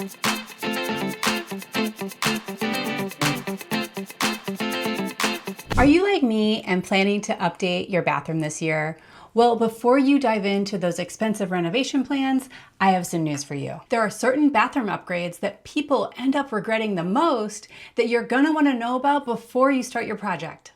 Are you like me and planning to update your bathroom this year? Well, before you dive into those expensive renovation plans, I have some news for you. There are certain bathroom upgrades that people end up regretting the most that you're gonna wanna know about before you start your project.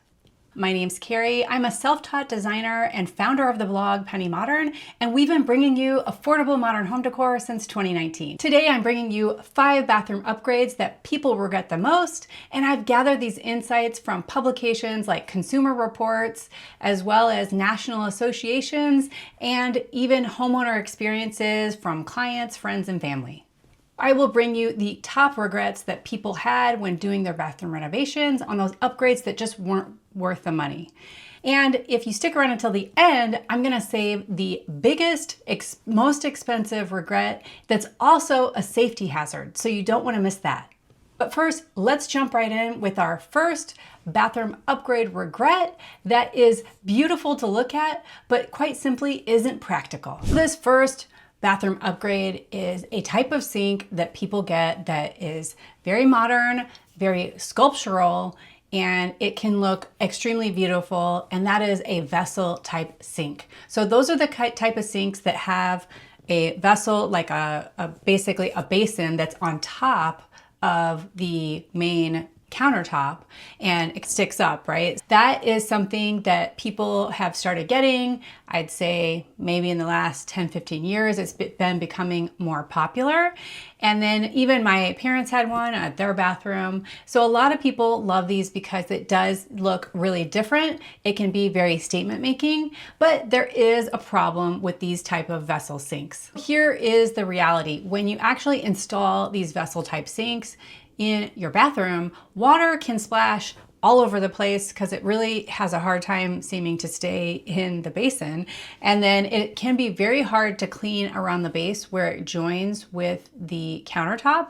My name's Carrie. I'm a self-taught designer and founder of the blog Penny Modern, and we've been bringing you affordable modern home decor since 2019. Today, I'm bringing you 5 bathroom upgrades that people regret the most, and I've gathered these insights from publications like Consumer Reports, as well as national associations, and even homeowner experiences from clients, friends, and family. I will bring you the top regrets that people had when doing their bathroom renovations on those upgrades that just weren't worth the money. And if you stick around until the end, I'm gonna save the biggest, most expensive regret that's also a safety hazard, so you don't wanna miss that. But first, let's jump right in with our first bathroom upgrade regret that is beautiful to look at, but quite simply isn't practical. This first bathroom upgrade is a type of sink that people get that is very modern, very sculptural, and it can look extremely beautiful, and that is a vessel type sink. So those are the type of sinks that have a vessel, like basically a basin that's on top of the main countertop and it sticks up, right? That is something that people have started getting. I'd say maybe in the last 10-15 years, it's been becoming more popular. And then even my parents had one at their bathroom. So a lot of people love these because it does look really different. It can be very statement making, but there is a problem with these type of vessel sinks. Here is the reality. When you actually install these vessel type sinks in your bathroom, water can splash all over the place because it really has a hard time seeming to stay in the basin. And then it can be very hard to clean around the base where it joins with the countertop.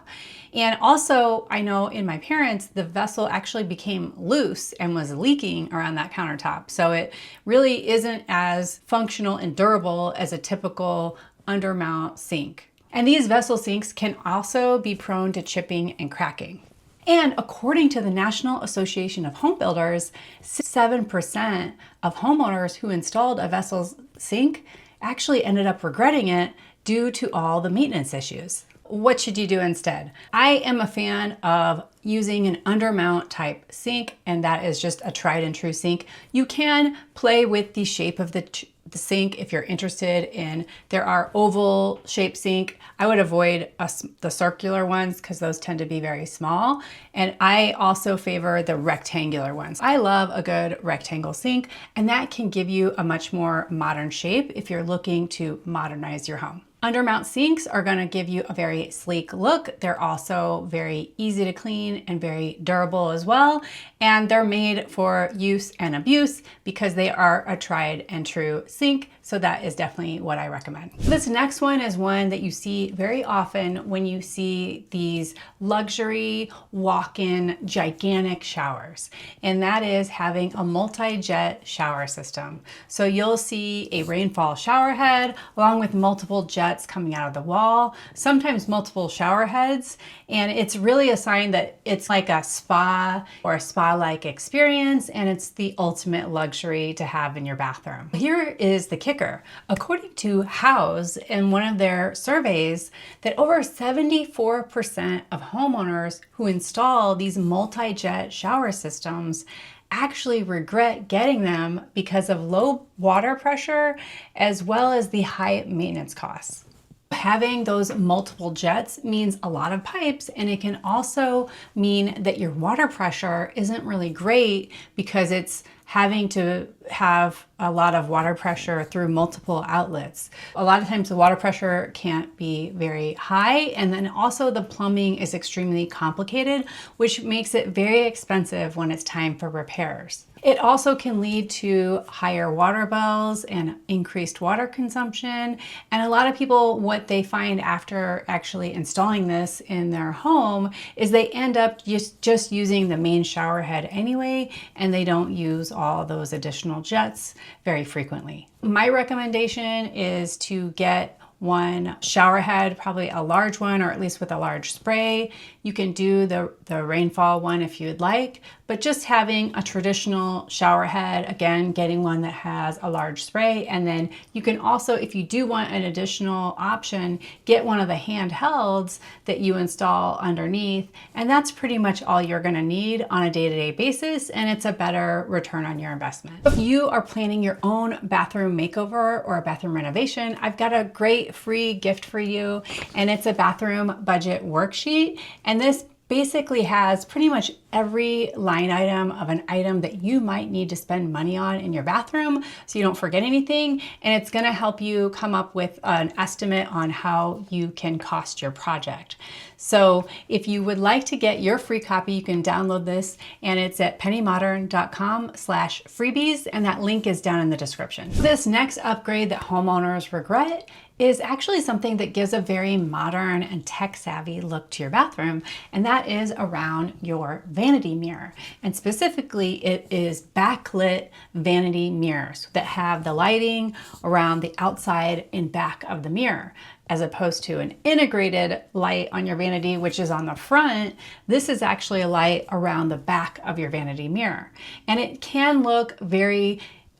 And also, I know in my parents, the vessel actually became loose and was leaking around that countertop. So it really isn't as functional and durable as a typical undermount sink. And these vessel sinks can also be prone to chipping and cracking. And according to the National Association of Home Builders, 7% of homeowners who installed a vessel sink actually ended up regretting it due to all the maintenance issues. What should you do instead? I am a fan of using an undermount type sink, and that is just a tried and true sink. You can play with the shape of the sink if you're interested in. There are oval shaped sink. I would avoid the circular ones because those tend to be very small. And I also favor the rectangular ones. I love a good rectangle sink, and that can give you a much more modern shape if you're looking to modernize your home. Undermount sinks are going to give you a very sleek look. They're also very easy to clean and very durable as well. And they're made for use and abuse because they are a tried and true sink. So that is definitely what I recommend. This next one is one that you see very often when you see these luxury walk-in gigantic showers. And that is having a multi-jet shower system. So you'll see a rainfall shower head along with multiple jets coming out of the wall, sometimes multiple shower heads. And it's really a sign that it's like a spa or a spa-like experience, and it's the ultimate luxury to have in your bathroom. Here is the kicker. According to House, in one of their surveys, that over 74% of homeowners who install these multi-jet shower systems actually regret getting them because of low water pressure as well as the high maintenance costs. Having those multiple jets means a lot of pipes, and it can also mean that your water pressure isn't really great because it's having to have a lot of water pressure through multiple outlets. A lot of times the water pressure can't be very high, and then also the plumbing is extremely complicated, which makes it very expensive when it's time for repairs. It also can lead to higher water bills and increased water consumption. And a lot of people, what they find after actually installing this in their home is they end up just using the main shower head anyway, and they don't use all those additional jets very frequently. My recommendation is to get one shower head, probably a large one, or at least with a large spray. You can do the rainfall one if you'd like, but just having a traditional shower head, again, getting one that has a large spray. And then you can also, if you do want an additional option, get one of the handhelds that you install underneath. And that's pretty much all you're gonna need on a day-to-day basis, and it's a better return on your investment. If you are planning your own bathroom makeover or a bathroom renovation, I've got a great free gift for you, and it's a bathroom budget worksheet. And this basically has pretty much every line item of an item that you might need to spend money on in your bathroom so you don't forget anything. And it's gonna help you come up with an estimate on how you can cost your project. So if you would like to get your free copy, you can download this, and it's at pennymodern.com/freebies, and that link is down in the description. This next upgrade that homeowners regret is actually something that gives a very modern and tech-savvy look to your bathroom, and that is around your vanity mirror. And specifically, it is backlit vanity mirrors that have the lighting around the outside and back of the mirror, as opposed to an integrated light on your vanity, which is on the front. This is actually a light around the back of your vanity mirror. And it can look very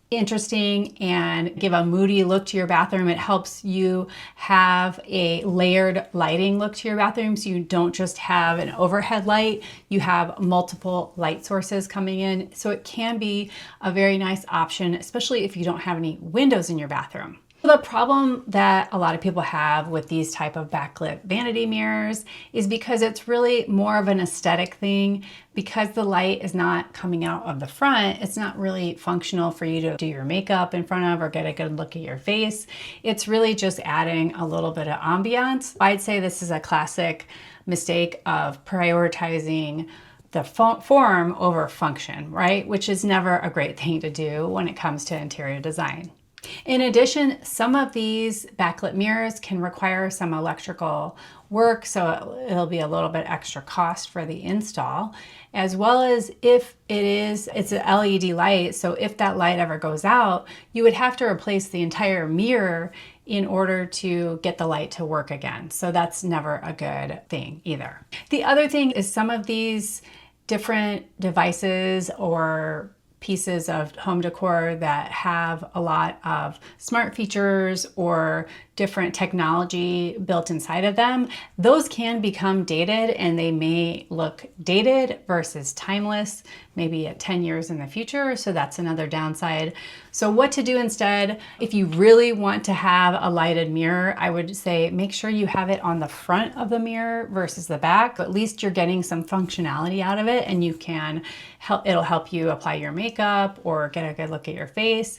interesting and give a moody look to your bathroom. It helps you have a layered lighting look to your bathroom, so you don't just have an overhead light, you have multiple light sources coming in. So it can be a very nice option, especially if you don't have any windows in your bathroom. The problem that a lot of people have with these type of backlit vanity mirrors is because it's really more of an aesthetic thing. Because the light is not coming out of the front, it's not really functional for you to do your makeup in front of or get a good look at your face. It's really just adding a little bit of ambiance. I'd say this is a classic mistake of prioritizing the form over function, right? Which is never a great thing to do when it comes to interior design. In addition, some of these backlit mirrors can require some electrical work, so it'll be a little bit extra cost for the install, as well as if it's an LED light, so if that light ever goes out, you would have to replace the entire mirror in order to get the light to work again. So that's never a good thing either. The other thing is some of these different devices or pieces of home decor that have a lot of smart features or different technology built inside of them, those can become dated, and they may look dated versus timeless, maybe at 10 years in the future. So that's another downside. So what to do instead? If you really want to have a lighted mirror, I would say make sure you have it on the front of the mirror versus the back. At least you're getting some functionality out of it, and you can it'll help you apply your makeup or get a good look at your face.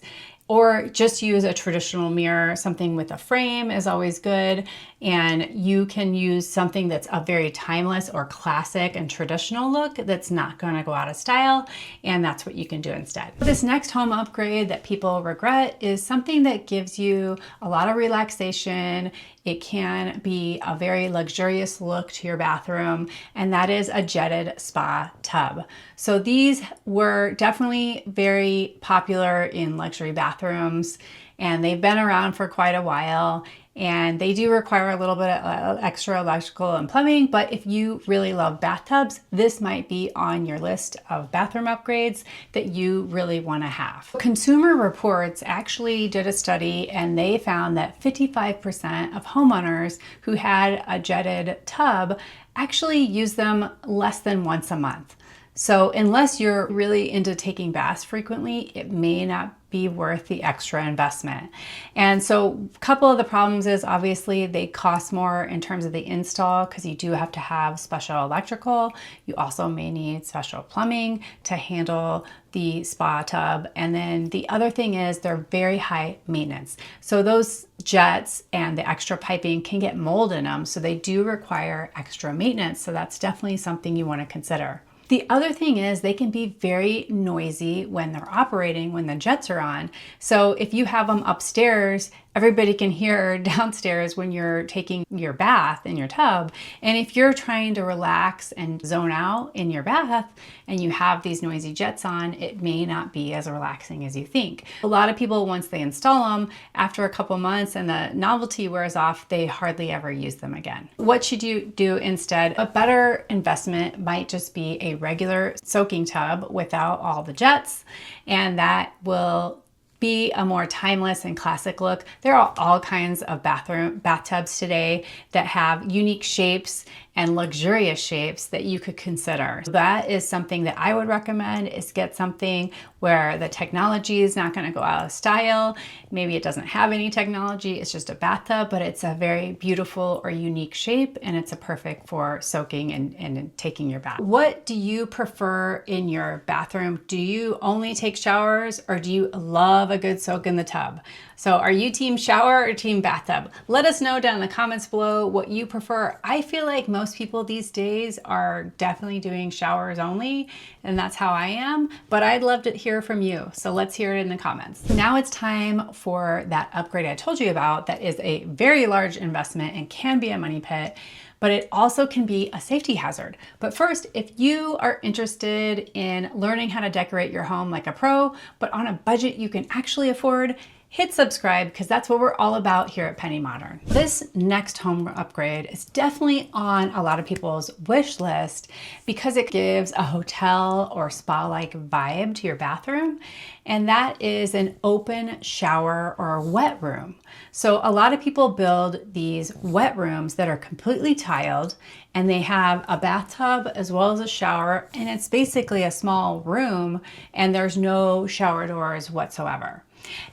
Or just use a traditional mirror. Something with a frame is always good. And you can use something that's a very timeless or classic and traditional look that's not gonna go out of style. And that's what you can do instead. This next home upgrade that people regret is something that gives you a lot of relaxation. It can be a very luxurious look to your bathroom, and that is a jetted spa tub. So these were definitely very popular in luxury bathrooms, and they've been around for quite a while. And they do require a little bit of extra electrical and plumbing, but if you really love bathtubs, this might be on your list of bathroom upgrades that you really want to have. Consumer Reports actually did a study, and they found that 55% of homeowners who had a jetted tub actually use them less than once a month. So unless you're really into taking baths frequently, it may not be worth the extra investment. And so a couple of the problems is obviously they cost more in terms of the install because you do have to have special electrical. You also may need special plumbing to handle the spa tub. And then the other thing is they're very high maintenance. So those jets and the extra piping can get mold in them. So they do require extra maintenance. So that's definitely something you want to consider. The other thing is they can be very noisy when they're operating, when the jets are on. So if you have them upstairs, everybody can hear downstairs when you're taking your bath in your tub. And if you're trying to relax and zone out in your bath and you have these noisy jets on, it may not be as relaxing as you think. A lot of people, once they install them, after a couple months and the novelty wears off, they hardly ever use them again. What should you do instead? A better investment might just be a regular soaking tub without all the jets, and that will be a more timeless and classic look. There are all kinds of bathtubs today that have unique shapes and luxurious shapes that you could consider. That is something that I would recommend, is get something where the technology is not going to go out of style. Maybe it doesn't have any technology, it's just a bathtub, but it's a very beautiful or unique shape, and it's a perfect for soaking and taking your bath. What do you prefer in your bathroom? Do you only take showers, or do you love a good soak in the tub? So are you team shower or team bathtub? Let us know down in the comments below what you prefer. I feel like most people these days are definitely doing showers only, and that's how I am, but I'd love to hear from you. So let's hear it in the comments. Now it's time for that upgrade I told you about that is a very large investment and can be a money pit, but it also can be a safety hazard. But first, if you are interested in learning how to decorate your home like a pro, but on a budget you can actually afford, hit subscribe, because that's what we're all about here at Penny Modern. This next home upgrade is definitely on a lot of people's wish list because it gives a hotel or spa-like vibe to your bathroom, and that is an open shower or a wet room. So a lot of people build these wet rooms that are completely tiled, and they have a bathtub as well as a shower, and it's basically a small room, and there's no shower doors whatsoever.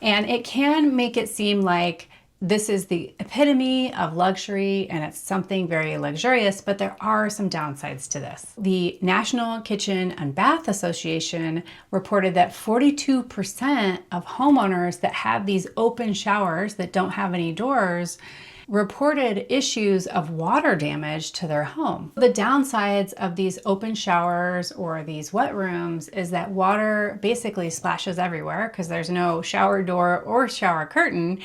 And it can make it seem like this is the epitome of luxury and it's something very luxurious, but there are some downsides to this. The National Kitchen and Bath Association reported that 42% of homeowners that have these open showers that don't have any doors reported issues of water damage to their home. The downsides of these open showers or these wet rooms is that water basically splashes everywhere because there's no shower door or shower curtain.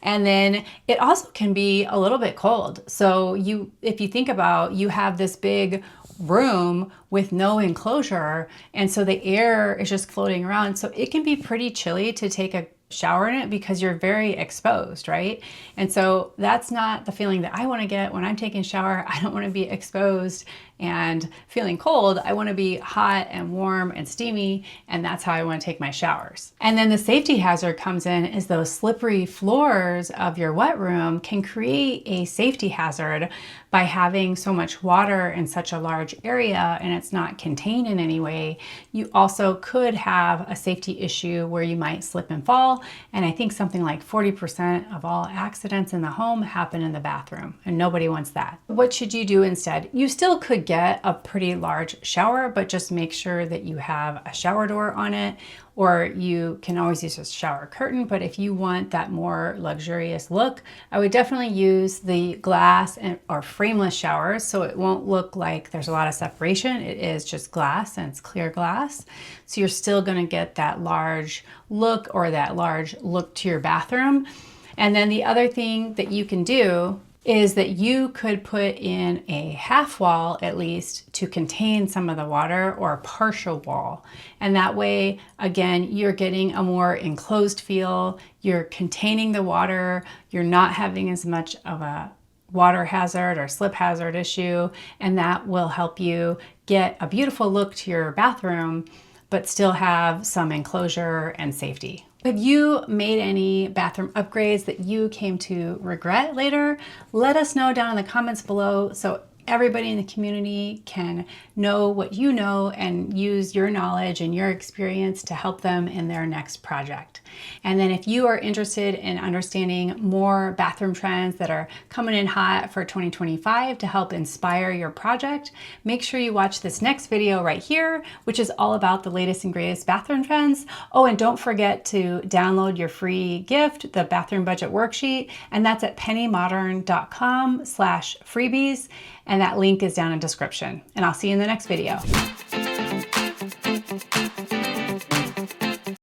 And then it also can be a little bit cold. So if you think about, you have this big room with no enclosure, and so the air is just floating around. So it can be pretty chilly to take a shower in it because you're very exposed, right? And so that's not the feeling that I want to get when I'm taking a shower. I don't want to be exposed and feeling cold. I want to be hot and warm and steamy, and that's how I want to take my showers. And then the safety hazard comes in is those slippery floors of your wet room can create a safety hazard by having so much water in such a large area and it's not contained in any way. You also could have a safety issue where you might slip and fall, and I think something like 40% of all accidents in the home happen in the bathroom, and nobody wants that. What should you do instead? You still could get a pretty large shower, but just make sure that you have a shower door on it, or you can always use a shower curtain. But if you want that more luxurious look, I would definitely use the glass or frameless showers, so it won't look like there's a lot of separation. It is just glass, and it's clear glass. So you're still gonna get that large look or that large look to your bathroom. And then the other thing that you can do is that you could put in a half wall at least to contain some of the water, or a partial wall. And that way, again, you're getting a more enclosed feel, you're containing the water, you're not having as much of a water hazard or slip hazard issue, and that will help you get a beautiful look to your bathroom, but still have some enclosure and safety. Have you made any bathroom upgrades that you came to regret later? Let us know down in the comments below so everybody in the community can know what you know and use your knowledge and your experience to help them in their next project. And then if you are interested in understanding more bathroom trends that are coming in hot for 2025 to help inspire your project, make sure you watch this next video right here, which is all about the latest and greatest bathroom trends. Oh, and don't forget to download your free gift, the bathroom budget worksheet, and that's at pennymodern.com/freebies. And that link is down in the description. And I'll see you in the next video.